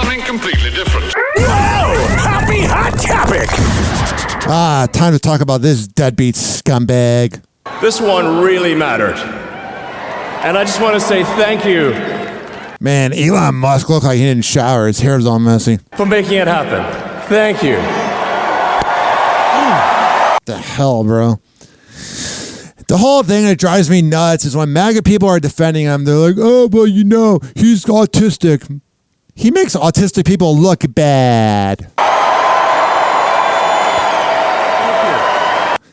something completely different. Whoa! Happy hot topic! Time to talk about this deadbeat scumbag. This one really mattered. And I just want to say thank you Man, Elon Musk looked like he didn't shower. His hair's all messy. for making it happen. Thank you. The hell, bro? The whole thing that drives me nuts is when MAGA people are defending him, they're like, oh, well, you know, he's autistic. He makes autistic people look bad.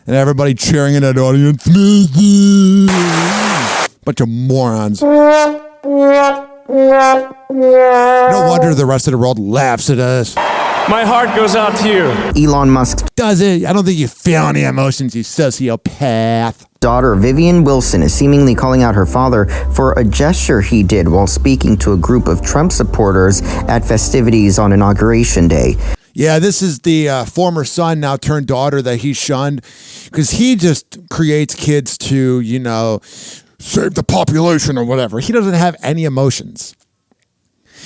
And everybody cheering in that audience. Bunch of morons. No wonder the rest of the world laughs at us. My heart goes out to you. Elon Musk's Does it? I don't think you feel any emotions, you sociopath. daughter, Vivian Wilson, is seemingly calling out her father for a gesture he did while speaking to a group of Trump supporters at festivities on Inauguration Day. Yeah, this is the former son, now turned daughter that he shunned because he just creates kids to, you know, save the population or whatever. He doesn't have any emotions.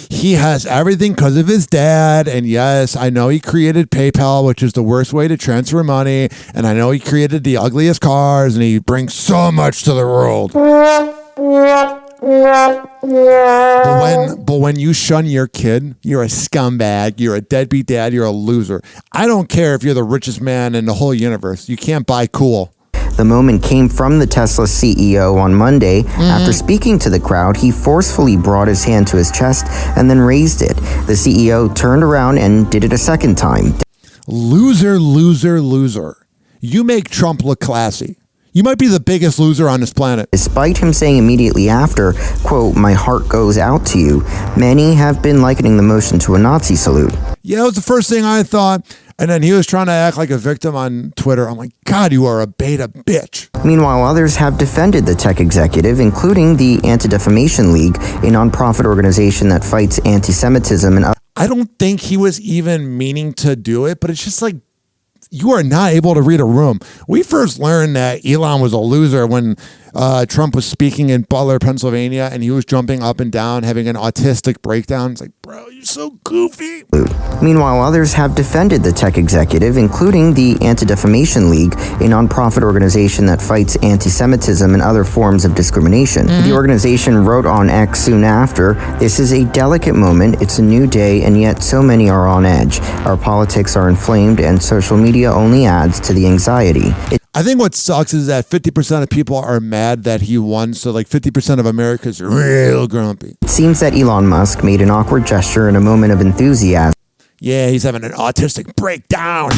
He has everything because of his dad. And yes, I know he created PayPal, which is the worst way to transfer money. And I know he created the ugliest cars and he brings so much to the world. But when you shun your kid, you're a scumbag, you're a deadbeat dad, you're a loser. I don't care if you're the richest man in the whole universe. You can't buy cool. The moment came from the Tesla CEO on Monday. After speaking to the crowd, he forcefully brought his hand to his chest and then raised it. The CEO turned around and did it a second time. Loser, loser, loser. You make Trump look classy. You might be the biggest loser on this planet. Despite him saying immediately after, quote, "My heart goes out to you," many have been likening the motion to a Nazi salute. Yeah, it was the first thing I thought. And then he was trying to act like a victim on Twitter. I'm like, God, you are a beta bitch. Meanwhile, others have defended the tech executive, including the Anti-Defamation League, a nonprofit organization that fights anti-Semitism and I don't think he was even meaning to do it, but it's just like, you are not able to read a room. We first learned that Elon was a loser when Trump was speaking in Butler, Pennsylvania, and he was jumping up and down, having an autistic breakdown. It's like, bro, you're so goofy. Meanwhile, others have defended the tech executive, including the Anti-Defamation League, a nonprofit organization that fights anti-Semitism and other forms of discrimination. The organization wrote on X soon after, "This is a delicate moment, it's a new day, and yet so many are on edge. Our politics are inflamed, and social media only adds to the anxiety." I think what sucks is that 50% of people are mad that he won, so like 50% of America's real grumpy. It seems that Elon Musk made an awkward gesture in a moment of enthusiasm. Yeah, he's having an autistic breakdown.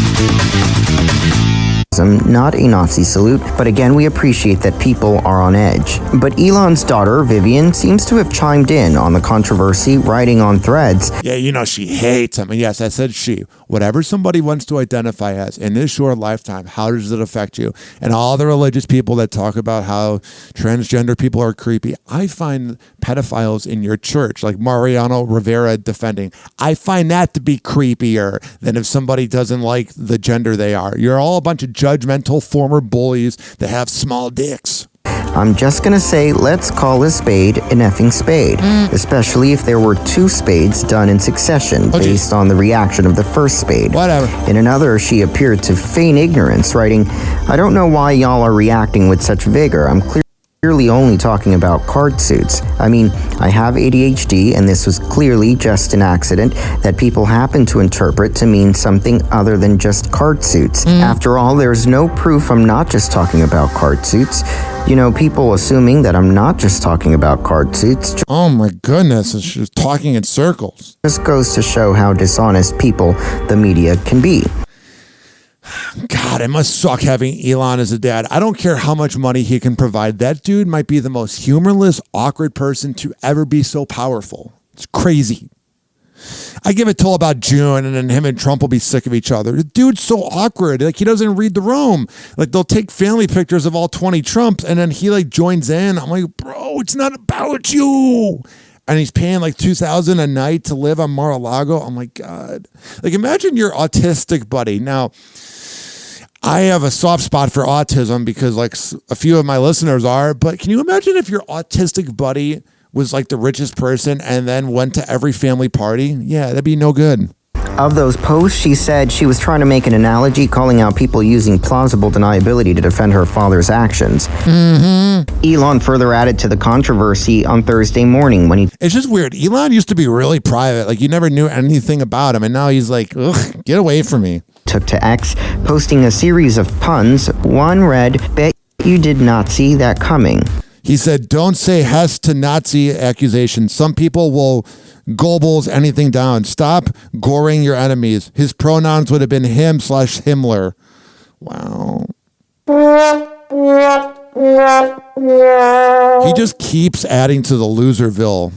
Not a Nazi salute, but again, we appreciate that people are on edge. But Elon's daughter, Vivian, seems to have chimed in on the controversy, writing on Threads. Yeah, you know, she hates him. And yes, I said she. Whatever somebody wants to identify as in this short lifetime, how does it affect you? And all the religious people that talk about how transgender people are creepy, I find pedophiles in your church, like Mariano Rivera defending, I find that to be creepier than if somebody doesn't like the gender they are. You're all a bunch of judgmental former bullies that have small dicks. I'm just gonna say, let's call a spade an effing spade, especially if there were two spades done in succession based on the reaction of the first spade. Whatever. In another, she appeared to feign ignorance, writing, "I don't know why y'all are reacting with such vigor. I'm clearly only talking about card suits. I mean, I have ADHD, and this was clearly just an accident that people happen to interpret to mean something other than just card suits. After all, there's no proof I'm not just talking about card suits. You know, people assuming that I'm not just talking about card suits Oh my goodness, it's just talking in circles. just goes to show how dishonest people the media can be." God, it must suck having Elon as a dad. I don't care how much money he can provide. That dude might be the most humorless, awkward person to ever be so powerful. It's crazy. I give it till about June, and then him and Trump will be sick of each other. The dude's so awkward. Like, he doesn't read the room. Like, they'll take family pictures of all 20 Trumps, and then he, like, joins in. I'm like, bro, it's not about you. And he's paying like $2,000 a night to live on Mar-a-Lago. I'm like, God. Like, imagine your autistic buddy. Now, I have a soft spot for autism because like a few of my listeners are, but can you imagine if your autistic buddy was like the richest person and then went to every family party, yeah, that'd be no good. Of those posts, she said she was trying to make an analogy, calling out people using plausible deniability to defend her father's actions. Elon further added to the controversy on Thursday morning when he... It's just weird. Elon used to be really private. Like, you never knew anything about him. And now he's like, ugh, get away from me. ...took to X, posting a series of puns. One read, "Bet you did not see that coming." He said, don't say Hess to Nazi accusations. Some people will Goebbels anything down. Stop goring your enemies. His pronouns would have been him/Himmler. Wow. He just keeps adding to the loserville.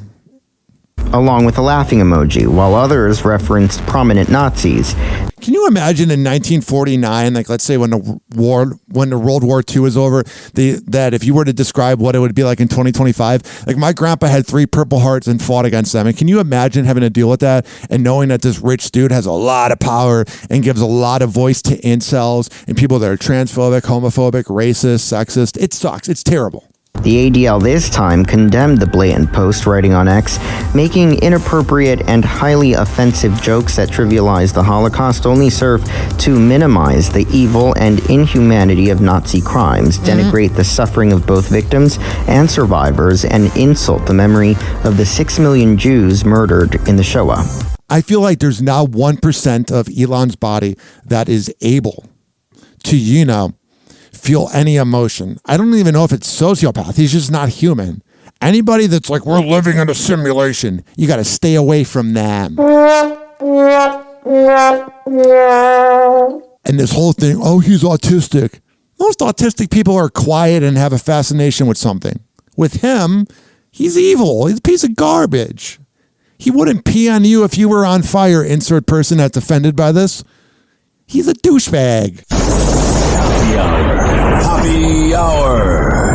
Along with a laughing emoji, while others referenced prominent Nazis. Can you imagine in 1949, like let's say when the World War II was over, that if you were to describe what it would be like in 2025, like my grandpa had 3 Purple Hearts and fought against them. And can you imagine having to deal with that and knowing that this rich dude has a lot of power and gives a lot of voice to incels and people that are transphobic, homophobic, racist, sexist? It sucks. It's terrible. The ADL this time condemned the blatant post, writing on X, making inappropriate and highly offensive jokes that trivialize the Holocaust only serve to minimize the evil and inhumanity of Nazi crimes, denigrate the suffering of both victims and survivors, and insult the memory of the 6 million Jews murdered in the Shoah. I feel like there's now 1% of Elon's body that is able to, feel any emotion. I don't even know if it's sociopath. He's just not human. Anybody that's like, we're living in a simulation, you got to stay away from them. And this whole thing, oh, he's autistic. Most autistic people are quiet and have a fascination with something. With him, he's evil. He's a piece of garbage. He wouldn't pee on you if you were on fire, insert person that's offended by this. He's a douchebag. Happy Hour.